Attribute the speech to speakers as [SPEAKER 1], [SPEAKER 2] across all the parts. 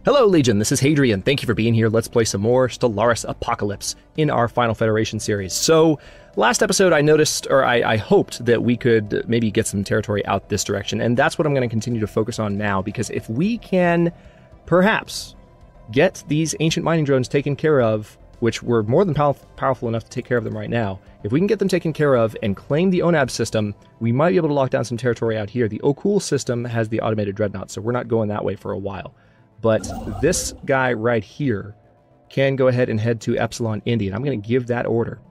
[SPEAKER 1] Hello Legion, this is Hadrian. Thank you for being here. Let's play some more Stellaris Apocalypse in our Final Federation series. So, last episode I noticed, or I hoped that we could maybe get some territory out this direction, and that's what I'm going to continue to focus on now, because if we can perhaps get these ancient mining drones taken care of, which we're more than powerful enough to take care of them right now, if we can get them taken care of and claim the ONAB system, we might be able to lock down some territory out here. The Okul system has the automated dreadnought, so we're not going that way for a while. But this guy right here can go ahead and head to Epsilon Indy, and I'm going to give that order.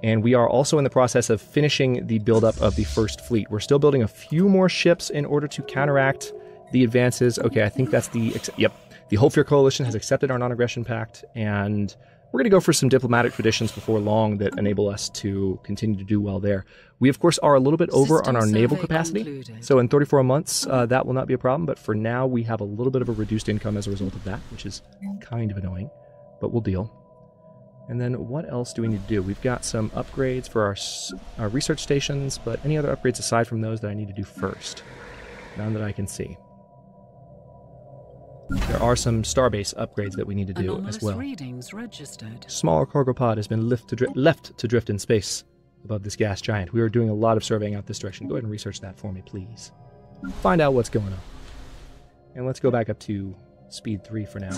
[SPEAKER 1] And we are also in the process of finishing the buildup of the first fleet. We're still building a few more ships in order to counteract the advances. Okay, I think that's the... Yep. The Holfir Coalition has accepted our non-aggression pact, and we're going to go for some diplomatic traditions before long that enable us to continue to do well there. We, of course, are a little bit over on our naval capacity, so in 34 months, that will not be a problem, but for now, we have a little bit of a reduced income as a result of that, which is kind of annoying, but we'll deal. And then what else do we need to do? We've got some upgrades for our research stations, but any other upgrades aside from those that I need to do first? None that I can see. There are some starbase upgrades that we need to do as well.
[SPEAKER 2] Readings registered.
[SPEAKER 1] Smaller cargo pod has been left to drift in space above this gas giant. We are doing a lot of surveying out this direction. Go ahead and research that for me, please. Find out what's going on. And let's go back up to speed 3 for now.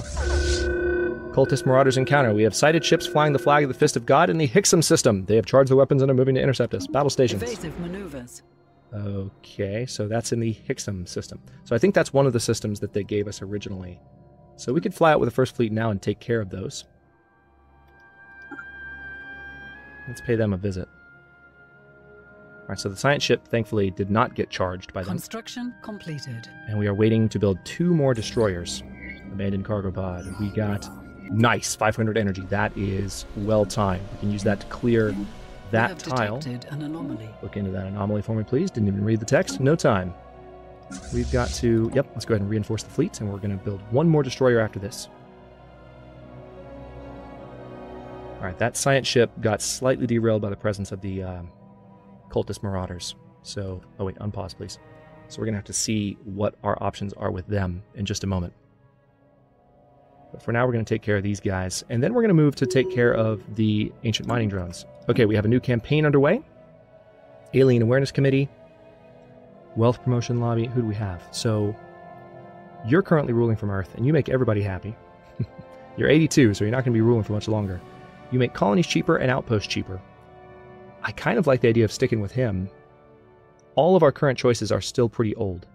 [SPEAKER 1] Cultist Marauders encounter. We have sighted ships flying the flag of the Fist of God in the Hixum system. They have charged their weapons and are moving to intercept us. Battle stations.
[SPEAKER 2] Evasive maneuvers.
[SPEAKER 1] Okay, so that's in the Hixum system. So I think that's one of the systems that they gave us originally. So we could fly out with the first fleet now and take care of those. Let's pay them a visit. Alright, so the science ship, thankfully, did not get charged by them.
[SPEAKER 2] Construction completed.
[SPEAKER 1] And we are waiting to build 2 more destroyers. Abandoned cargo pod. We got, nice, 500 energy. That is well timed. We can use that to clear that tile.
[SPEAKER 2] An anomaly.
[SPEAKER 1] Look into that anomaly for me, please. Didn't even read the text. No time. We've got to... Yep, let's go ahead and reinforce the fleets, and we're going to build 1 more destroyer after this. Alright, that science ship got slightly derailed by the presence of the cultist marauders. So... Oh wait, unpause, please. So we're going to have to see what our options are with them in just a moment. But for now, we're going to take care of these guys, and then we're going to move to take care of the ancient mining drones. Okay, we have a new campaign underway. Alien Awareness Committee. Wealth Promotion Lobby. Who do we have? So, you're currently ruling from Earth, and you make everybody happy. You're 82, so you're not going to be ruling for much longer. You make colonies cheaper and outposts cheaper. I kind of like the idea of sticking with him. All of our current choices are still pretty old.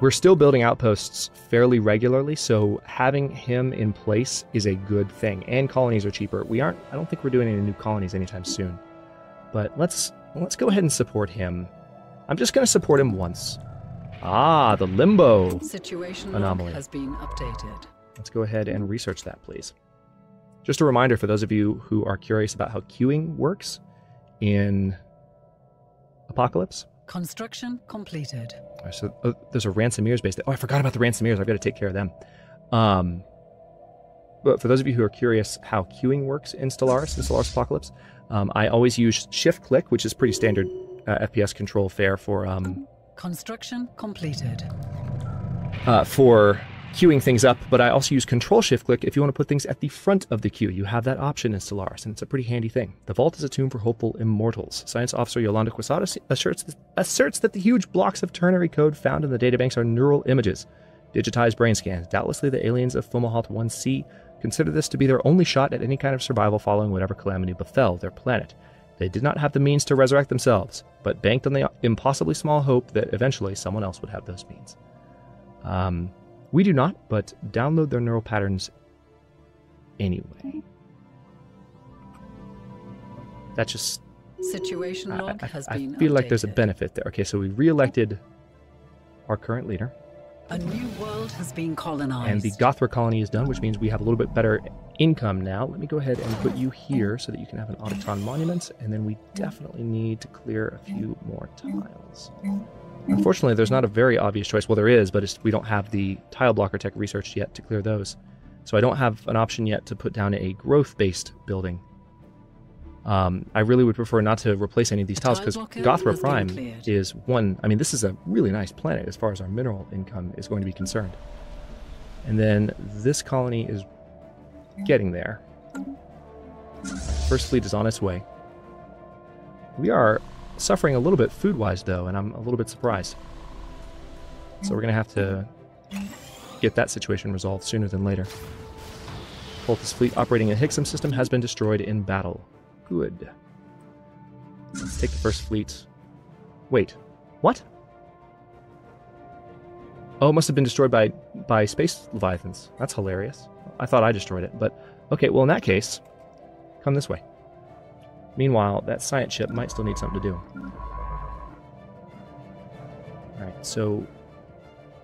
[SPEAKER 1] We're still building outposts fairly regularly, so having him in place is a good thing. And colonies are cheaper. I don't think we're doing any new colonies anytime soon. But let's go ahead and support him. I'm just going to support him once. Ah, the limbo
[SPEAKER 2] Situation
[SPEAKER 1] anomaly
[SPEAKER 2] has been updated.
[SPEAKER 1] Let's go ahead and research that, please. Just a reminder for those of you who are curious about how queuing works in Apocalypse.
[SPEAKER 2] Construction completed.
[SPEAKER 1] Right, so there's a Ransomier's base there. Oh, I forgot about the Ransomiers. I've got to take care of them. But for those of you who are curious how queuing works in Stellaris Apocalypse, I always use shift-click, which is pretty standard FPS control fare for...
[SPEAKER 2] Construction completed.
[SPEAKER 1] For queuing things up, but I also use Control-Shift-Click if you want to put things at the front of the queue. You have that option in Stellaris, and it's a pretty handy thing. The vault is a tomb for hopeful immortals. Science Officer Yolanda Quesada asserts that the huge blocks of ternary code found in the databanks are neural images, digitized brain scans. Doubtlessly the aliens of Fomalhaut 1C consider this to be their only shot at any kind of survival following whatever calamity befell their planet. They did not have the means to resurrect themselves, but banked on the impossibly small hope that eventually someone else would have those means. We do not, but download their neural patterns anyway. That just...
[SPEAKER 2] Situation log has been
[SPEAKER 1] I feel like there's a
[SPEAKER 2] updated.
[SPEAKER 1] benefit there. Okay, so we re-elected our current leader.
[SPEAKER 2] A new world has been colonized.
[SPEAKER 1] And the Gothra colony is done, which means we have a little bit better income now. Let me go ahead and put you here so that you can have an Autotron monument, and then we definitely need to clear a few more tiles. Unfortunately, there's not a very obvious choice. Well, there is, but we don't have the tile blocker tech researched yet to clear those. So I don't have an option yet to put down a growth-based building. I really would prefer not to replace any of these tiles because Gothra Prime is one. I mean, this is a really nice planet as far as our mineral income is going to be concerned. And then this colony is getting there. First fleet is on its way. We are suffering a little bit food-wise, though, and I'm a little bit surprised. So we're going to have to get that situation resolved sooner than later. Cultist fleet operating a Higgsum system has been destroyed in battle. Good. Let's take the first fleet. Wait, what? Oh, it must have been destroyed by space leviathans. That's hilarious. I thought I destroyed it, but okay, well in that case, come this way. Meanwhile, that science ship might still need something to do. Alright, so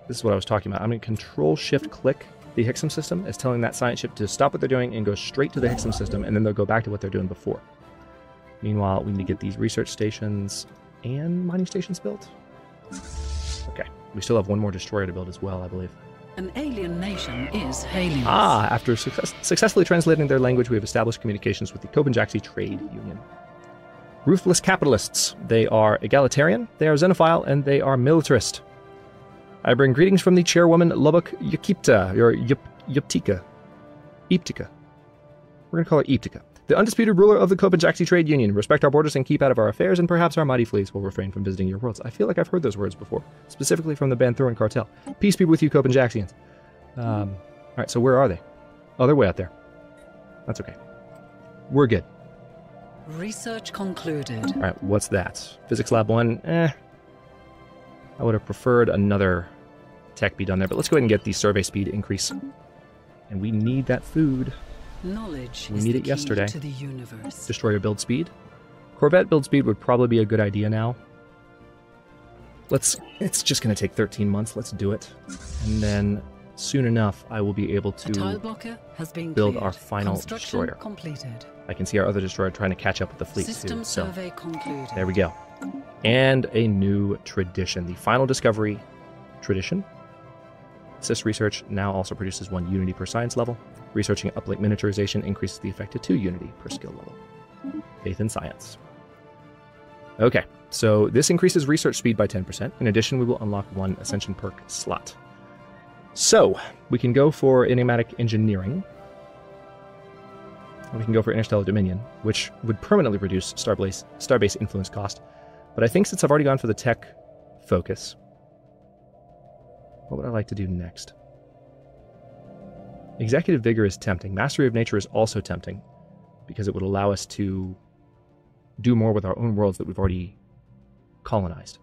[SPEAKER 1] this is what I was talking about. I'm going to Control-Shift-Click the Higgsum system. It's telling that science ship to stop what they're doing and go straight to the Higgsum system, and then they'll go back to what they're doing before. Meanwhile, we need to get these research stations and mining stations built. Okay, we still have one more destroyer to build as well, I believe.
[SPEAKER 2] An alien nation is hailing us.
[SPEAKER 1] After successfully translating their language, we have established communications with the Copenjaxi Trade Union. Ruthless capitalists. They are egalitarian, they are xenophile, and they are militarist. I bring greetings from the chairwoman Lubbock Yakipta, or Yuptika. Iptika. We're going to call her Iptika. The undisputed ruler of the Copenjaxi Trade Union. Respect our borders and keep out of our affairs, and perhaps our mighty fleets will refrain from visiting your worlds. I feel like I've heard those words before, specifically from the Banthuran cartel. Peace be with you, Copenjaxians. Alright, so where are they? Oh, they're way out there. That's okay. We're good.
[SPEAKER 2] Research concluded.
[SPEAKER 1] Alright, what's that? Physics Lab 1? I would have preferred another tech be done there, but let's go ahead and get the survey speed increase. And we need that food.
[SPEAKER 2] Knowledge
[SPEAKER 1] we
[SPEAKER 2] is
[SPEAKER 1] need
[SPEAKER 2] the
[SPEAKER 1] it
[SPEAKER 2] key
[SPEAKER 1] yesterday.
[SPEAKER 2] to the universe.
[SPEAKER 1] Destroyer build speed. Corvette build speed would probably be a good idea now. It's just going to take 13 months. Let's do it. And then soon enough, I will be able to build our final destroyer.
[SPEAKER 2] Completed.
[SPEAKER 1] I can see our other destroyer trying to catch up with the fleet
[SPEAKER 2] System
[SPEAKER 1] too. So
[SPEAKER 2] survey concluded.
[SPEAKER 1] there we go. And a new tradition. The final discovery tradition. Assist research now also produces 1 unity per science level. Researching uplink miniaturization increases the effect to 2 unity per skill level. Faith in science. Okay, so this increases research speed by 10%. In addition, we will unlock 1 ascension perk slot. So, we can go for enigmatic engineering. We can go for interstellar dominion, which would permanently reduce starbase influence cost. But I think since I've already gone for the tech focus, what would I like to do next? Executive Vigor is tempting. Mastery of Nature is also tempting, because it would allow us to do more with our own worlds that we've already colonized.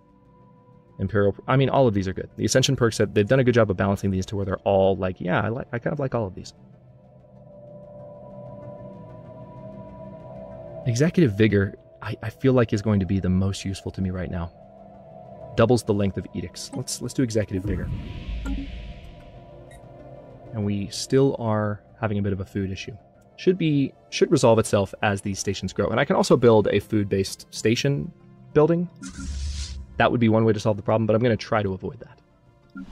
[SPEAKER 1] Imperial... I mean, all of these are good. The Ascension perks, they've done a good job of balancing these to where they're all like, yeah, I kind of like all of these. Executive Vigor, I feel like is going to be the most useful to me right now. Doubles the length of edicts. Let's do Executive Vigor. And we still are having a bit of a food issue. Should resolve itself as these stations grow. And I can also build a food-based station building. That would be one way to solve the problem, but I'm going to try to avoid that.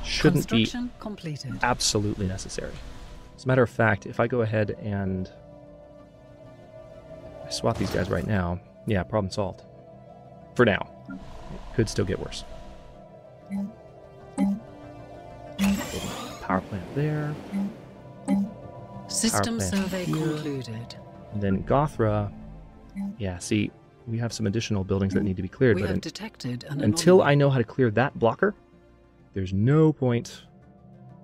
[SPEAKER 1] Shouldn't be
[SPEAKER 2] completed.
[SPEAKER 1] Absolutely necessary. As a matter of fact, if I go ahead and I swap these guys right now, yeah, problem solved. For now. It could still get worse. Power plant there.
[SPEAKER 2] System survey concluded.
[SPEAKER 1] And then Gothra. Yeah, see, we have some additional buildings that need to be cleared.
[SPEAKER 2] We
[SPEAKER 1] but
[SPEAKER 2] have detected an
[SPEAKER 1] until I know how to clear that blocker, there's no point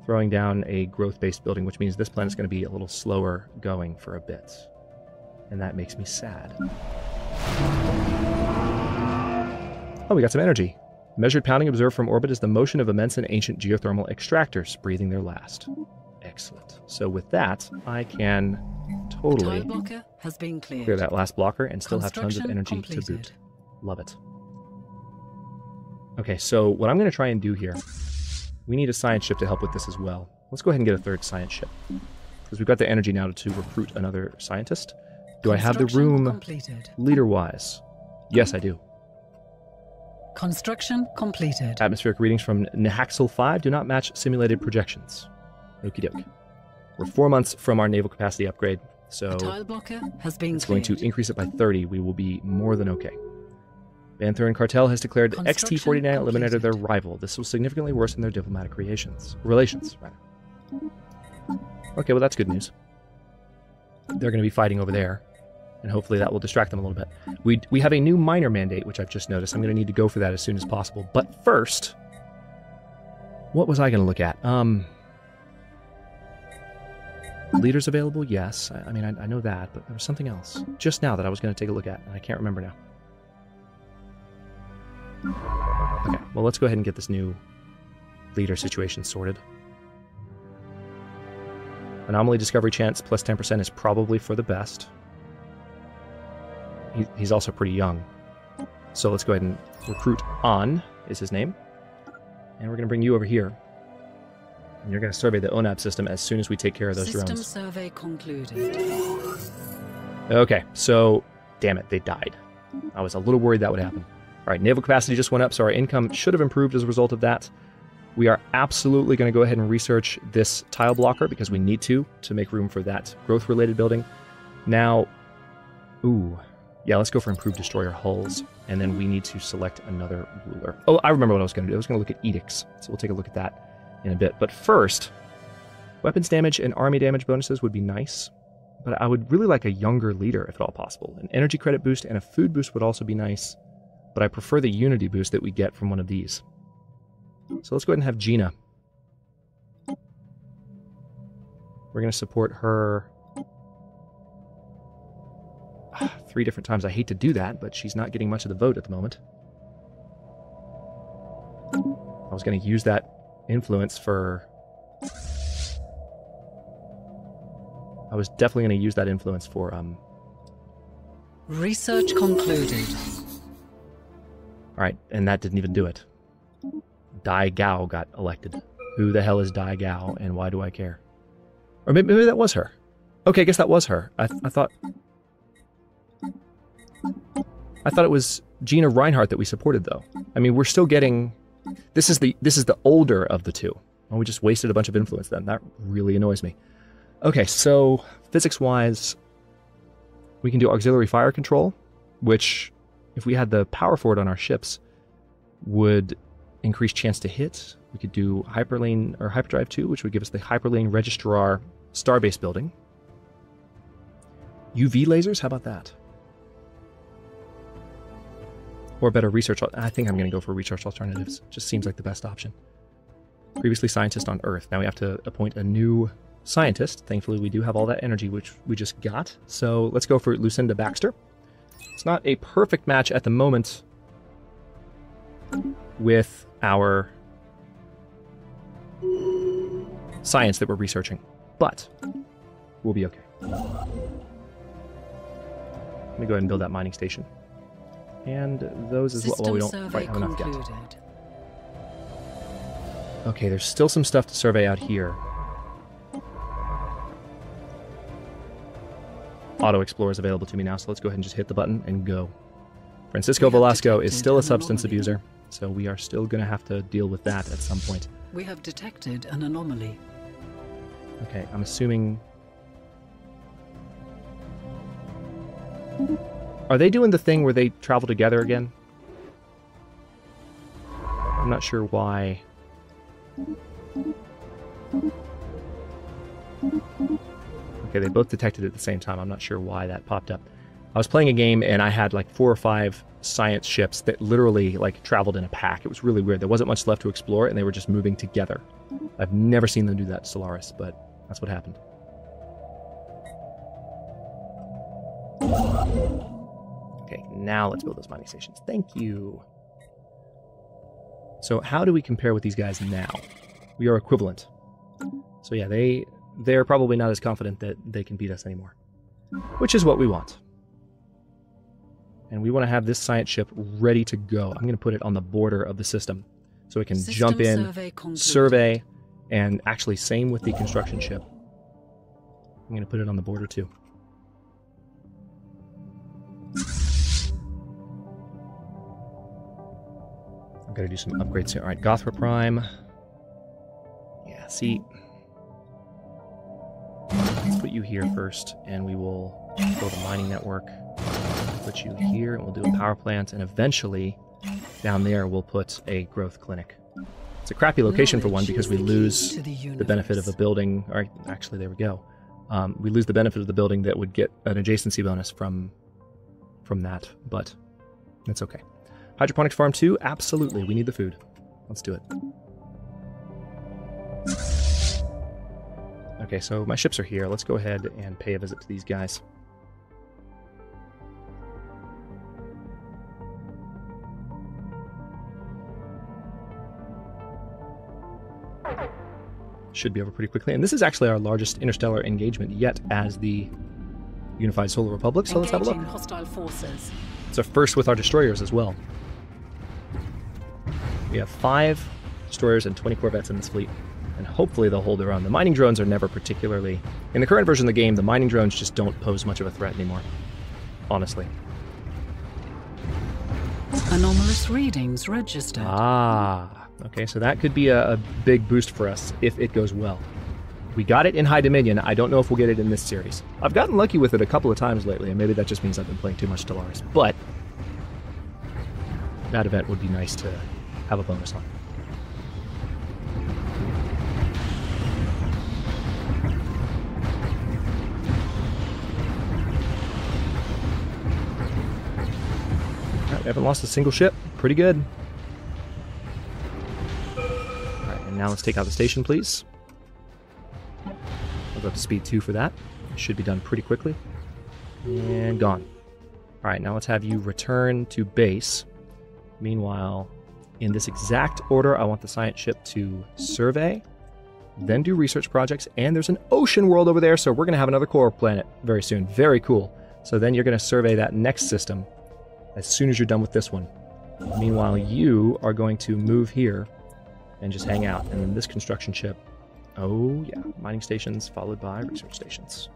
[SPEAKER 1] throwing down a growth-based building, which means this planet's going to be a little slower going for a bit. And that makes me sad. Oh, we got some energy. Measured pounding observed from orbit is the motion of immense and ancient geothermal extractors breathing their last. Excellent. So with that, I can totally clear that last blocker and still have tons of energy to boot. Love it. Okay, so what I'm going to try and do here, we need a science ship to help with this as well. Let's go ahead and get a 3rd science ship. Because we've got the energy now to recruit another scientist. Do I have the room leader-wise? Yes, I do.
[SPEAKER 2] Construction completed.
[SPEAKER 1] Atmospheric readings from Nahaxel 5 do not match simulated projections. Okie doke. We're 4 months from our naval capacity upgrade. So
[SPEAKER 2] A tile blocker has been
[SPEAKER 1] it's going to
[SPEAKER 2] cleared.
[SPEAKER 1] increase it by 30. We will be more than okay. Banthur and Cartel has declared
[SPEAKER 2] Construction
[SPEAKER 1] XT-49 eliminated their
[SPEAKER 2] completed.
[SPEAKER 1] rival. This will significantly worsen their diplomatic relations. Okay, well that's good news. They're going to be fighting over there, and hopefully that will distract them a little bit. We have a new minor mandate, which I've just noticed. I'm going to need to go for that as soon as possible. But first, what was I going to look at? Leaders available? Yes. I mean, I know that, but there was something else just now that I was going to take a look at, and I can't remember now. Okay, well, let's go ahead and get this new leader situation sorted. Anomaly discovery chance plus 10% is probably for the best. He's also pretty young. So let's go ahead and recruit On, is his name. And we're going to bring you over here. And you're going to survey the ONAB system as soon as we take care of those
[SPEAKER 2] System
[SPEAKER 1] drones.
[SPEAKER 2] survey concluded.
[SPEAKER 1] Okay, so, damn it, they died. I was a little worried that would happen. All right, naval capacity just went up, so our income should have improved as a result of that. We are absolutely going to go ahead and research this tile blocker because we need to make room for that growth-related building. Now, yeah, let's go for improved destroyer hulls, and then we need to select another ruler. Oh, I remember what I was going to do. I was going to look at edicts, so we'll take a look at that in a bit. But first, weapons damage and army damage bonuses would be nice, but I would really like a younger leader if at all possible. An energy credit boost and a food boost would also be nice, but I prefer the unity boost that we get from one of these. So let's go ahead and have Gina. We're going to support her 3 different times. I hate to do that, but she's not getting much of the vote at the moment. I was going to use that influence for... I was definitely going to use that influence for...
[SPEAKER 2] Research concluded.
[SPEAKER 1] Alright, and that didn't even do it. Dai Gao got elected. Who the hell is Dai Gao, and why do I care? Or maybe that was her. Okay, I guess that was her. I thought it was Gina Reinhardt that we supported, though. I mean, we're still getting... This is the older of the two. Well, we just wasted a bunch of influence then. That really annoys me. Okay, so physics-wise, we can do auxiliary fire control, which, if we had the power for it on our ships, would increase chance to hit. We could do hyperlane or hyperdrive 2, which would give us the hyperlane registrar starbase building. UV lasers, how about that? Or better research. I think I'm going to go for research alternatives. Just seems like the best option. Previously scientist on Earth. Now we have to appoint a new scientist. Thankfully, we do have all that energy, which we just got. So let's go for Lucinda Baxter. It's not a perfect match at the moment with our science that we're researching, but we'll be okay. Let me go ahead and build that mining station. And those as well. Well, we don't quite have enough yet. Okay, there's still some stuff to survey out here. Auto Explorer is available to me now, so let's go ahead and just hit the button and go. Francisco Velasco is still a substance abuser, so we are still going to have to deal with that at some point.
[SPEAKER 2] We have detected an anomaly.
[SPEAKER 1] Okay, I'm assuming... Are they doing the thing where they travel together again? I'm not sure why. Okay, they both detected it at the same time. I'm not sure why that popped up. I was playing a game and I had like 4 or 5 science ships that literally like traveled in a pack. It was really weird. There wasn't much left to explore and they were just moving together. I've never seen them do that to Stellaris, but that's what happened. Okay, now let's build those mining stations. Thank you. So how do we compare with these guys now? We are equivalent. So yeah, they're probably not as confident that they can beat us anymore. Which is what we want. And we want to have this science ship ready to go. I'm going to put it on the border of the system. So it can jump in, survey, and actually same with the construction ship. I'm going to put it on the border too. I'm going to do some upgrades here. Alright, Gothra Prime. Yeah, see... put you here first, and we will build a mining network. Put you here, and we'll do a power plant, and eventually, down there, we'll put a growth clinic. It's a crappy location for one because we lose the benefit of a building. Or actually, there we go. We lose the benefit of the building that would get an adjacency bonus from that, but it's okay. Hydroponics farm 2, absolutely. We need the food. Let's do it. Okay, so my ships are here. Let's go ahead and pay a visit to these guys. Should be over pretty quickly. And this is actually our largest interstellar engagement yet as the Unified Solar Republic, so let's have a look.
[SPEAKER 2] Hostile forces.
[SPEAKER 1] It's a first with our destroyers as well. We have 5 destroyers and 20 corvettes in this fleet, and hopefully they'll hold their own. The mining drones are never particularly... In the current version of the game, the mining drones just don't pose much of a threat anymore, honestly.
[SPEAKER 2] Anomalous readings registered.
[SPEAKER 1] Ah, okay, so that could be a big boost for us if it goes well. We got it in High Dominion. I don't know if we'll get it in this series. I've gotten lucky with it a couple of times lately, and maybe that just means I've been playing too much Stellaris, but that event would be nice to have a bonus on. Alright, we haven't lost a single ship. Pretty good. Alright, and now let's take out the station, please. I'll go up to speed 2 for that. It should be done pretty quickly. And gone. Alright, now let's have you return to base. Meanwhile, in this exact order, I want the science ship to survey, then do research projects, and there's an ocean world over there, so we're going to have another core planet very soon. Very cool. So then you're going to survey that next system as soon as you're done with this one. Meanwhile, you are going to move here and just hang out. And then this construction ship, oh yeah, mining stations followed by research stations.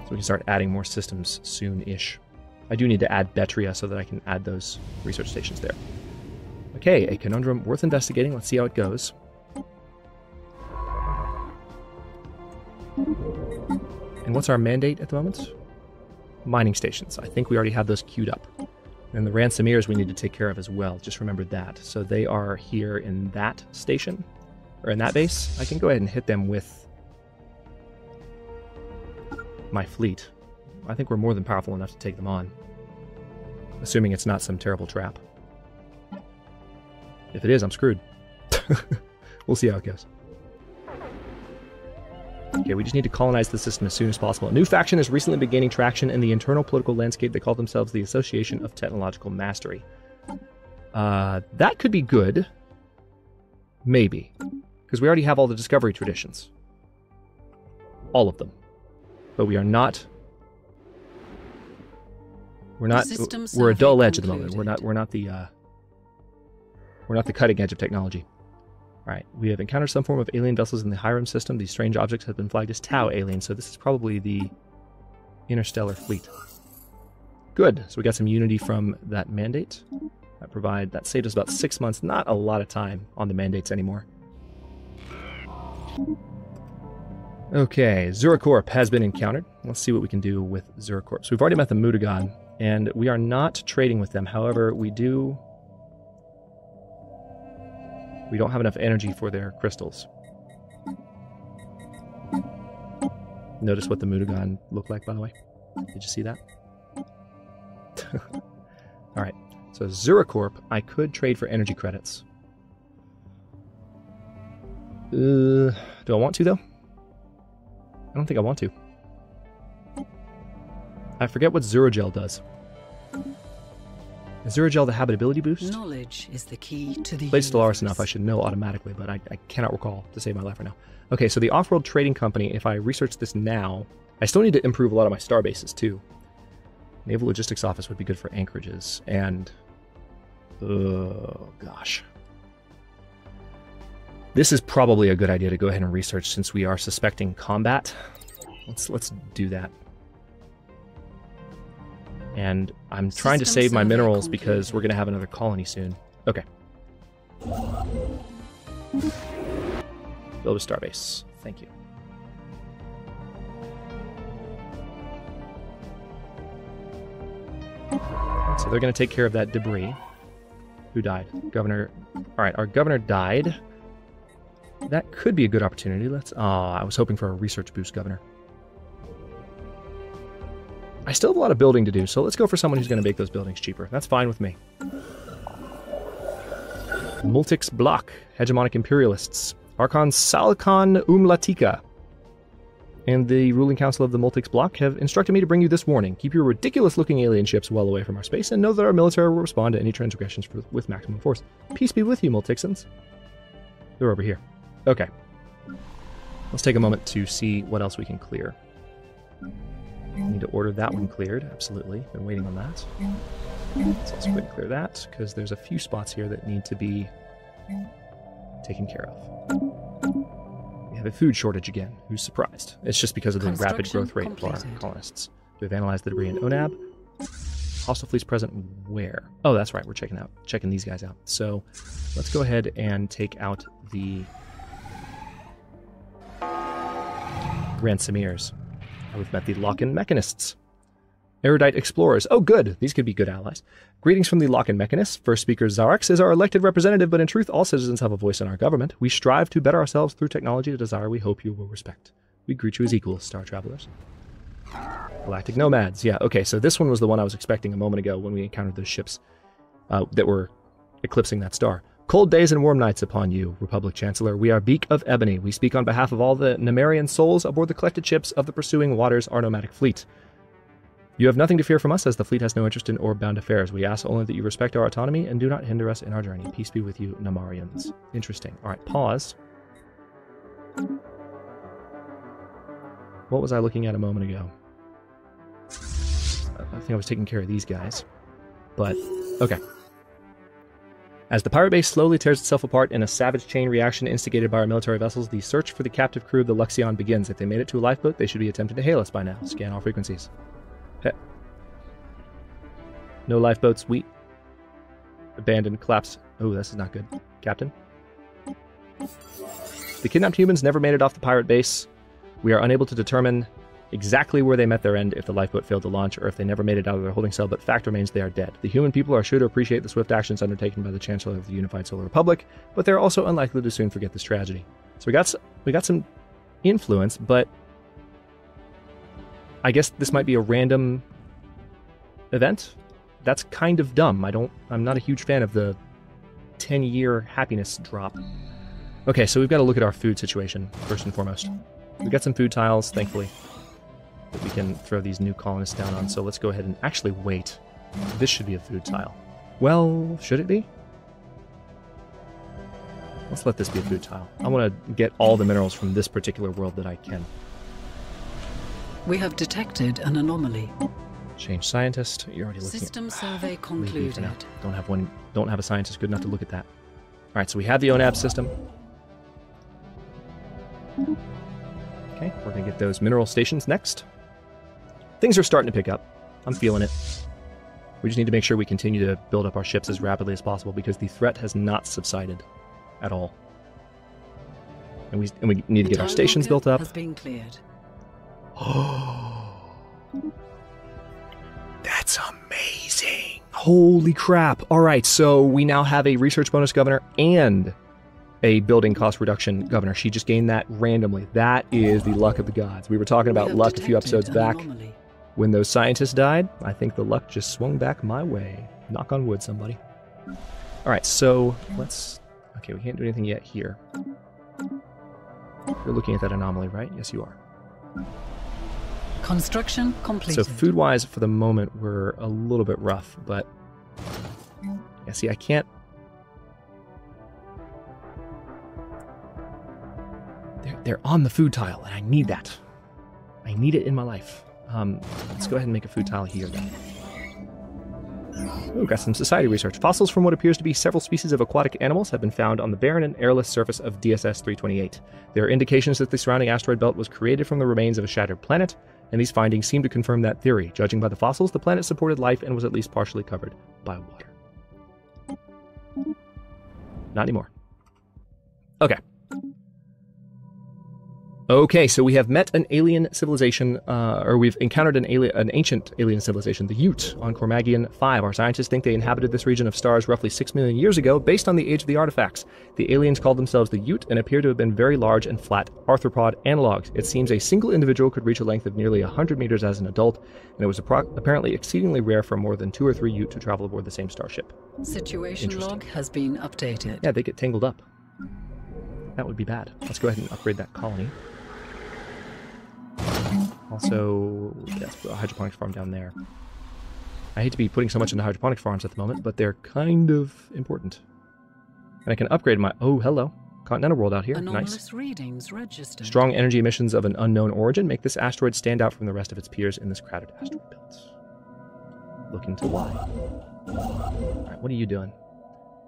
[SPEAKER 1] So we can start adding more systems soon-ish. I do need to add Betria so that I can add those research stations there. Okay, a conundrum worth investigating. Let's see how it goes. And what's our mandate at the moment? Mining stations. I think we already have those queued up. And the ransomiers we need to take care of as well. Just remembered that. So they are here in that station, or in that base. I can go ahead and hit them with my fleet. I think we're more than powerful enough to take them on. Assuming it's not some terrible trap. If it is, I'm screwed. We'll see how it goes. Okay, we just need to colonize the system as soon as possible. A new faction has recently been gaining traction in the internal political landscape. They call themselves the Association of Technological Mastery. That could be good. Maybe. Because we already have all the discovery traditions. All of them. But we are not... We're a dull edge at the moment. We're not the cutting edge of technology. Right, we have encountered some form of alien vessels in the Hiram system. These strange objects have been flagged as Tau aliens, so this is probably the interstellar fleet. Good, so we got some unity from that mandate. That saved us about 6 months. Not a lot of time on the mandates anymore. Okay, Zuracorp has been encountered. Let's see what we can do with Zuracorp. So we've already met the Mudagon, and we are not trading with them. However, we don't have enough energy for their crystals. Notice what the Mudagon looked like, by the way. Did you see that? Alright, so Zuracorp, I could trade for energy credits. Do I want to, though? I don't think I want to. I forget what Zuragel does. Is Zuragel the habitability boost?
[SPEAKER 2] Knowledge is the key to the
[SPEAKER 1] Played Stellaris enough, I should know automatically, but I cannot recall to save my life right now. Okay, so the Off-World Trading Company, if I research this now, I still need to improve a lot of my star bases, too. Naval Logistics Office would be good for anchorages, and... oh, gosh. This is probably a good idea to go ahead and research since we are suspecting combat. Let's do that. And I'm trying to save my minerals because we're going to have another colony soon. Okay. Build a starbase. Thank you. So they're going to take care of that debris. Who died? Governor. Alright, our governor died. That could be a good opportunity. I was hoping for a research boost, governor. I still have a lot of building to do, so let's go for someone who's going to make those buildings cheaper. That's fine with me. Multics block. Hegemonic imperialists. Archon Salkan Latika and the ruling council of the Multics block have instructed me to bring you this warning. Keep your ridiculous-looking alien ships well away from our space, and know that our military will respond to any transgressions with maximum force. Peace be with you, Multixans. They're over here. Okay. Let's take a moment to see what else we can clear. We need to order that one cleared. Absolutely. Been waiting on that. Let's also go ahead and clear that, because there's a few spots here that need to be taken care of. We have a food shortage again. Who's surprised? It's just because of the rapid growth rate of our colonists. We've analyzed the debris in ONAB. Hostile fleets present where? Oh, that's right. We're checking these guys out. So let's go ahead and take out the Ransomiers. We've met the Lock-in Mechanists. Erudite Explorers. Oh, good. These could be good allies. Greetings from the Lock-in Mechanists. First speaker Zarax is our elected representative, but in truth, all citizens have a voice in our government. We strive to better ourselves through technology, a desire we hope you will respect. We greet you as equals, Star Travelers. Galactic Nomads. Yeah, okay, so this one was the one I was expecting a moment ago when we encountered those ships that were eclipsing that star. Cold days and warm nights upon you, Republic Chancellor. We are Beak of Ebony. We speak on behalf of all the Nemerian souls aboard the collected ships of the pursuing waters, our nomadic fleet. You have nothing to fear from us, as the fleet has no interest in orb-bound affairs. We ask only that you respect our autonomy and do not hinder us in our journey. Peace be with you, Namarians. Interesting. Alright, pause. What was I looking at a moment ago? I think I was taking care of these guys. But, okay. As the pirate base slowly tears itself apart in a savage chain reaction instigated by our military vessels, the search for the captive crew of the Luxion begins. If they made it to a lifeboat, they should be attempting to hail us by now. Scan all frequencies. No lifeboats. We abandoned. Collapse. Oh, this is not good. Captain? The kidnapped humans never made it off the pirate base. We are unable to determine exactly where they met their end if the lifeboat failed to launch or if they never made it out of their holding cell, but fact remains they are dead. The human people are sure to appreciate the swift actions undertaken by the Chancellor of the Unified Solar Republic, but they're also unlikely to soon forget this tragedy. So we got some influence, but I guess this might be a random event. That's kind of dumb. I'm not a huge fan of the 10-year happiness drop. Okay, so we've got to look at our food situation, first and foremost. We've got some food tiles, thankfully, that we can throw these new colonists down on, so let's go ahead and actually wait. This should be a food tile. Well, should it be? Let's let this be a food tile. I want to get all the minerals from this particular world that I can.
[SPEAKER 2] We have detected an anomaly.
[SPEAKER 1] Change scientist. You're already looking
[SPEAKER 2] System
[SPEAKER 1] at...
[SPEAKER 2] survey concluded.
[SPEAKER 1] Don't have a scientist good enough to look at that. Alright, so we have the ONAB system. Okay, we're going to get those mineral stations next. Things are starting to pick up. I'm feeling it. We just need to make sure we continue to build up our ships as rapidly as possible because the threat has not subsided at all. And we need to get our stations built up.
[SPEAKER 2] Has been cleared.
[SPEAKER 1] Oh, that's amazing. Holy crap. All right, so we now have a research bonus governor and a building cost reduction governor. She just gained that randomly. That is the luck of the gods. We were talking about luck a few episodes back. When those scientists died, I think the luck just swung back my way. Knock on wood, somebody. All right, so let's... Okay, we can't do anything yet here. You're looking at that anomaly, right? Yes, you are.
[SPEAKER 2] Construction completed.
[SPEAKER 1] So food-wise, for the moment, we're a little bit rough, but... Yeah, see, I can't... They're on the food tile, and I need that. I need it in my life. Let's go ahead and make a food tile here, then. Ooh, got some society research. Fossils from what appears to be several species of aquatic animals have been found on the barren and airless surface of DSS 328. There are indications that the surrounding asteroid belt was created from the remains of a shattered planet, and these findings seem to confirm that theory. Judging by the fossils, the planet supported life and was at least partially covered by water. Not anymore. Okay. Okay, so we have met an alien civilization, or we've encountered an ancient alien civilization, the Ute, on Cormagian 5. Our scientists think they inhabited this region of stars roughly 6 million years ago, based on the age of the artifacts. The aliens called themselves the Ute and appear to have been very large and flat arthropod analogs. It seems a single individual could reach a length of nearly 100 meters as an adult, and it was apparently exceedingly rare for more than 2 or 3 Ute to travel aboard the same starship.
[SPEAKER 2] Situation log has been updated.
[SPEAKER 1] Yeah, they get tangled up. That would be bad. Let's go ahead and upgrade that colony. Also, let's put a hydroponics farm down there. I hate to be putting so much into hydroponics farms at the moment, but they're kind of important. And I can upgrade my... Oh, hello. Continental world out here.
[SPEAKER 2] Anomalous
[SPEAKER 1] Nice.
[SPEAKER 2] readings registered.
[SPEAKER 1] Strong energy emissions of an unknown origin make this asteroid stand out from the rest of its peers in this crowded asteroid belt. Looking to why. Alright, what are you doing?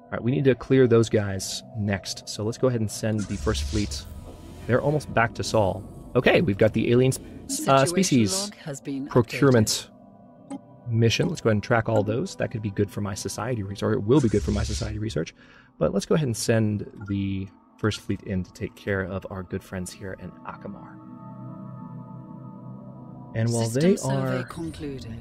[SPEAKER 1] Alright, we need to clear those guys next. So let's go ahead and send the first fleet. They're almost back to Sol. Okay, we've got the alien species procurement mission. Let's go ahead and track all those. That could be good for my society research, or it will be good for my society research. But let's go ahead and send the first fleet in to take care of our good friends here in Akamar. And while they are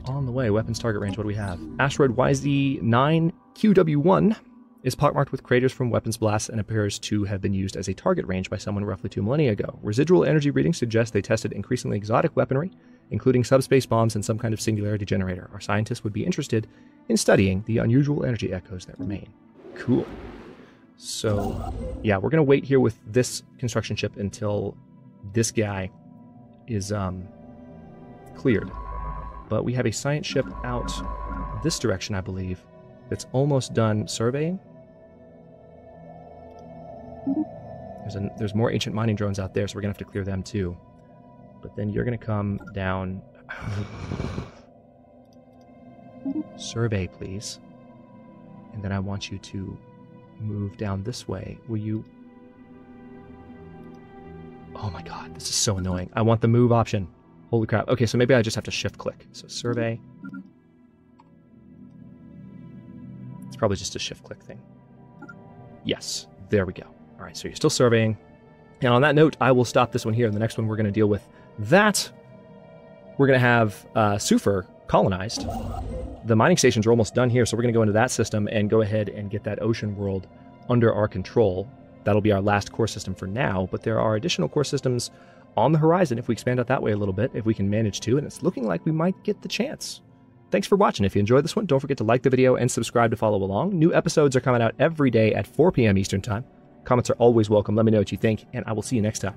[SPEAKER 1] on the way, weapons target range, what do we have? Asteroid YZ9QW1 is pockmarked with craters from weapons blasts and appears to have been used as a target range by someone roughly 2 millennia ago. Residual energy readings suggest they tested increasingly exotic weaponry, including subspace bombs and some kind of singularity generator. Our scientists would be interested in studying the unusual energy echoes that remain. Cool. So, yeah, we're going to wait here with this construction ship until this guy is cleared. But we have a science ship out this direction, I believe, that's almost done surveying. There's more ancient mining drones out there, so we're going to have to clear them too. But then you're going to come down... Survey, please. And then I want you to move down this way. Will you... Oh my god, this is so annoying. I want the move option. Holy crap. Okay, so maybe I just have to shift-click. So survey. It's probably just a shift-click thing. Yes, there we go. All right, so you're still surveying. And on that note, I will stop this one here. In the next one, we're going to deal with that. We're going to have Suffer colonized. The mining stations are almost done here, so we're going to go into that system and go ahead and get that ocean world under our control. That'll be our last core system for now, but there are additional core systems on the horizon if we expand out that way a little bit, if we can manage to, and it's looking like we might get the chance. Thanks for watching. If you enjoyed this one, don't forget to like the video and subscribe to follow along. New episodes are coming out every day at 4 p.m. Eastern Time. Comments are always welcome. Let me know what you think, and I will see you next time.